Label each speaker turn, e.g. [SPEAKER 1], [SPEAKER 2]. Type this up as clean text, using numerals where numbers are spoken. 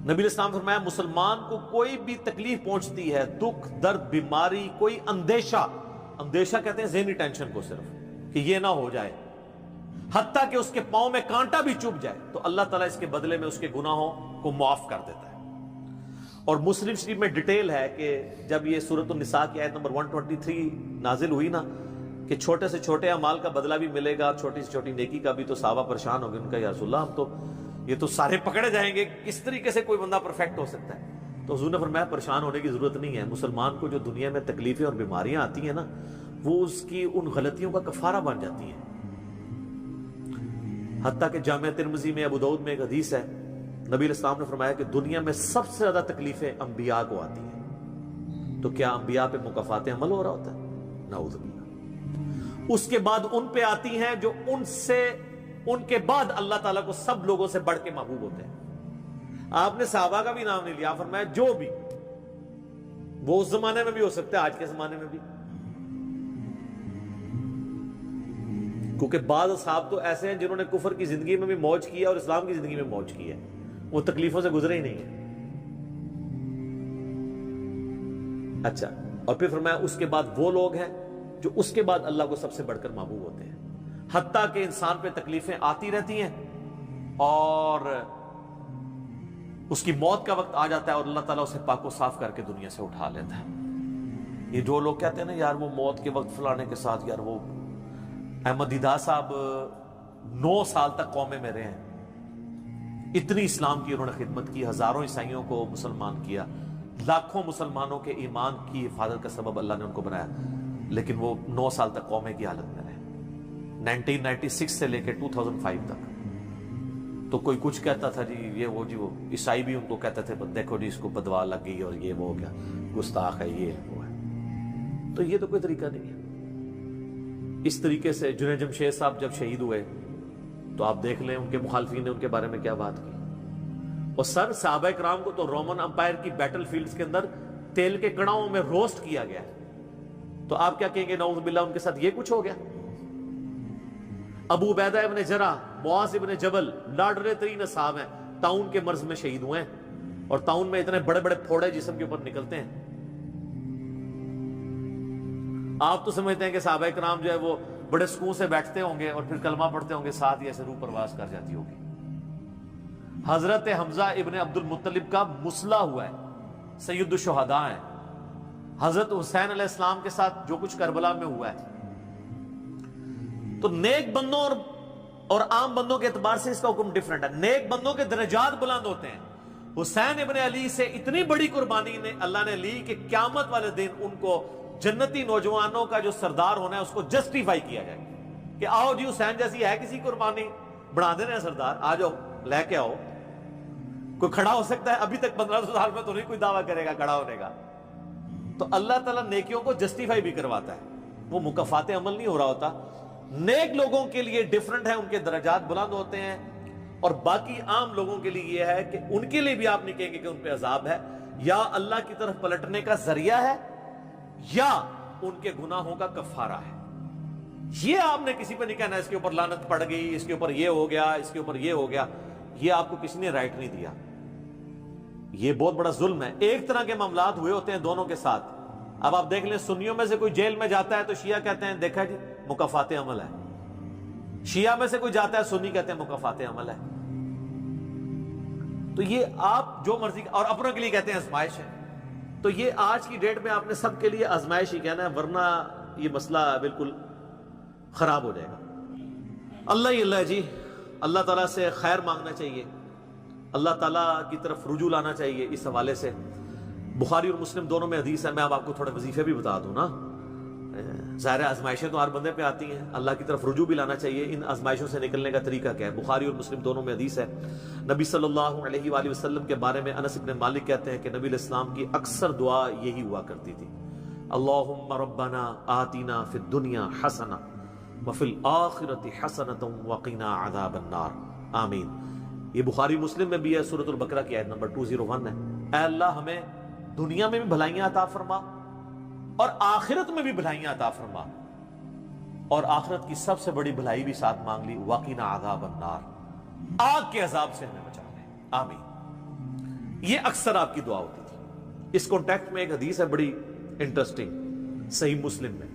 [SPEAKER 1] نبی علیہ السلام فرمایا مسلمان کو کوئی بھی تکلیف پہنچتی ہے، دکھ درد بیماری، کوئی اندیشہ کہتے ہیں ذہنی ٹینشن کو صرف کہ یہ نہ ہو جائے، حتیٰ کہ اس کے پاؤں میں کانٹا بھی چبھ جائے تو اللہ تعالیٰ اس کے بدلے میں اس کے گناہوں کو معاف کر دیتا ہے۔ اور مسلم شریف میں ڈیٹیل ہے کہ جب یہ سورۃ النساء کی آیت نمبر 123 نازل ہوئی نا کہ چھوٹے سے چھوٹے اعمال کا بدلہ بھی ملے گا، چھوٹی سے چھوٹی نیکی کا بھی، تو صحابہ پریشان ہو گئے، ان کا یا رسول اللہ ہم تو یہ تو سارے پکڑے جائیں گے، کس طریقے سے کوئی بندہ پرفیکٹ ہو سکتا ہے؟ تو حضور نے فرمایا پریشان ہونے کی ضرورت نہیں ہے، مسلمان کو جو دنیا میں تکلیفیں اور بیماریاں آتی ہیں نا وہ اس کی ان غلطیوں کا کفارہ بن جاتی ہیں۔ حتیٰ کہ جامعہ ترمذی میں، ابو داؤد میں ایک حدیث ہے، نبی علیہ السلام نے فرمایا کہ دنیا میں سب سے زیادہ تکلیفیں انبیاء کو آتی ہیں، تو کیا انبیاء پہ مکافات عمل ہو رہا ہوتا ہے؟ نعوذ باللہ۔ اس کے بعد ان پہ آتی ہیں جو ان کے بعد اللہ تعالیٰ کو سب لوگوں سے بڑھ کے محبوب ہوتے ہیں۔ آپ نے صحابہ کا بھی نام نہیں لیا، فرمایا جو بھی، وہ اس زمانے میں بھی ہو سکتا ہے، آج کے زمانے میں بھی، کیونکہ بعض اصحاب تو ایسے ہیں جنہوں نے کفر کی زندگی میں بھی موج کی ہے اور اسلام کی زندگی میں موج کی ہے، وہ تکلیفوں سے گزرے ہی نہیں ہیں۔ اچھا، اور پھر فرمایا اس کے بعد وہ لوگ ہیں جو اس کے بعد اللہ کو سب سے بڑھ کر محبوب ہوتے ہیں، حتیٰ کہ انسان پہ تکلیفیں آتی رہتی ہیں اور اس کی موت کا وقت آ جاتا ہے اور اللہ تعالیٰ اسے پاک و صاف کر کے دنیا سے اٹھا لیتا ہے۔ یہ جو لوگ کہتے ہیں نا یار وہ موت کے وقت فلانے کے ساتھ، یار وہ احمد دیدہ صاحب 9 سال تک قومے میں رہے ہیں، اتنی اسلام کی انہوں نے خدمت کی، ہزاروں عیسائیوں کو مسلمان کیا، لاکھوں مسلمانوں کے ایمان کی حفاظت کا سبب اللہ نے ان کو بنایا، لیکن وہ 9 سال تک قومے کی حالت میں رہے، 1996 سے لے کے 2005 تک۔ تو کوئی کچھ کہتا تھا جی یہ وہ عیسائی بھی ان کو کہتے تھے دیکھو جی اس کو بدوا لگ گئی اور یہ وہ ہو گیا، گستاخ ہے، یہ وہ ہے۔ تو یہ تو کوئی طریقہ نہیں ہے۔ اس طریقے سے جنید جمشید صاحب جب شہید ہوئے تو آپ دیکھ لیں ان کے مخالفین نے ان کے بارے میں کیا بات کی، اور صحابہ کرام کو تو رومن امپائر کی بیٹل فیلڈز کے اندر تیل کے کڑاؤں میں روسٹ کیا گیا، تو آپ کیا کہیں گے نعوذ باللہ ان کے ساتھ یہ کچھ ہو گیا؟ ابو عبیدہ ابن جرح، معاذ ابن جبل لاڈلے ترین اصحاب ہیں، طاعون کے مرض میں شہید ہوئے ہیں، اور طاعون میں اتنے بڑے بڑے پھوڑے جسم کے اوپر نکلتے ہیں۔ آپ تو سمجھتے ہیں کہ صحابہ کرام جو ہے وہ بڑے سکون سے بیٹھتے ہوں گے اور پھر کلمہ پڑھتے ہوں گے، ساتھ ہی ایسے روح پرواز کر جاتی ہوگی۔ حضرت حمزہ ابن عبد المطلب کا مسلح ہوا ہے، سید الشہداء ہیں۔ حضرت حسین علیہ السلام کے ساتھ جو کچھ کربلا میں ہوا ہے، تو نیک بندوں اور عام بندوں کے اعتبار سے اس کا حکم ڈیفرنٹ ہے۔ نیک بندوں کے درجات بلند ہوتے ہیں۔ حسین ابن علی سے اتنی بڑی قربانی نے اللہ نے لی کہ قیامت والے دن ان کو جنتی نوجوانوں کا جو سردار ہونا ہے اس کو جسٹیفائی کیا جائے کہ آؤ جی حسین جیسی ہے کسی قربانی، بنا دینا سردار، آ جاؤ لے کے آؤ۔ کوئی کھڑا ہو سکتا ہے؟ ابھی تک 1500 سال میں تو نہیں کوئی دعویٰ کرے گا کھڑا ہونے کا۔ تو اللہ تعالیٰ نیکیوں کو جسٹیفائی بھی کرواتا ہے، وہ مکافات عمل نہیں ہو رہا ہوتا۔ نیک لوگوں کے لیے ڈیفرنٹ ہے، ان کے درجات بلند ہوتے ہیں، اور باقی عام لوگوں کے لیے یہ ہے کہ ان کے لیے بھی آپ نہیں کہیں گے کہ ان پہ عذاب ہے، یا اللہ کی طرف پلٹنے کا ذریعہ ہے یا ان کے گناہوں کا کفارہ ہے۔ یہ آپ نے کسی پہ نہیں کہنا اس کے اوپر لعنت پڑ گئی، اس کے اوپر یہ ہو گیا، اس کے اوپر یہ ہو گیا، یہ آپ کو کسی نے رائٹ نہیں دیا۔ یہ بہت بڑا ظلم ہے۔ ایک طرح کے معاملات ہوئے ہوتے ہیں دونوں کے ساتھ۔ اب آپ دیکھ لیں سنیوں میں سے کوئی جیل میں جاتا ہے تو شیعہ کہتے ہیں دیکھا جی مکافات عمل ہے، شیعہ میں سے کوئی جاتا ہے سنی کہتے ہیں مکافات عمل ہے۔ تو یہ آپ جو مرضی، اور اپنوں کے لیے کہتے ہیں آزمائش ہے۔ تو یہ آج کی ڈیٹ میں آپ نے سب کے لیے آزمائش ہی کہنا ہے، ورنہ یہ مسئلہ بالکل خراب ہو جائے گا۔ اللہ ہی اللہ جی، اللہ تعالیٰ سے خیر مانگنا چاہیے، اللہ تعالیٰ کی طرف رجوع لانا چاہیے۔ اس حوالے سے بخاری اور مسلم دونوں میں حدیث ہے، میں اب آپ کو تھوڑے وظیفے بھی بتا دوں نا۔ ظاہر آزمائشیں تو ہر بندے پہ آتی ہیں، اللہ کی طرف رجوع بھی لانا چاہیے۔ ان آزمائشوں سے نکلنے کا طریقہ کیا ہے؟ بخاری اور مسلم دونوں میں حدیث ہے، نبی صلی اللہ علیہ وآلہ وسلم کے بارے میں انس بن مالک کہتے ہیں کہ نبی علیہ السلام کی اکثر دعا یہی ہوا کرتی تھی، اللہم ربنا آتنا فی الدنیا حسنہ وفی الآخرۃ حسنۃ وقنا عذاب النار آمین۔ یہ بخاری مسلم میں بھی ہے، سورۃ البقرہ کی آیت نمبر 201 ہے۔ اے اللہ ہمیں دنیا میں بھی بھلائیاں عطا فرما اور آخرت میں بھی بھلائیاں عطا فرما، اور آخرت کی سب سے بڑی بھلائی بھی ساتھ مانگ لی، وقنا عذاب النار، آگ کے عذاب سے ہمیں بچا لے، آمین۔ یہ اکثر آپ کی دعا ہوتی تھی. اس کانٹیکٹ میں ایک حدیث ہے بڑی انٹرسٹنگ, صحیح مسلم میں,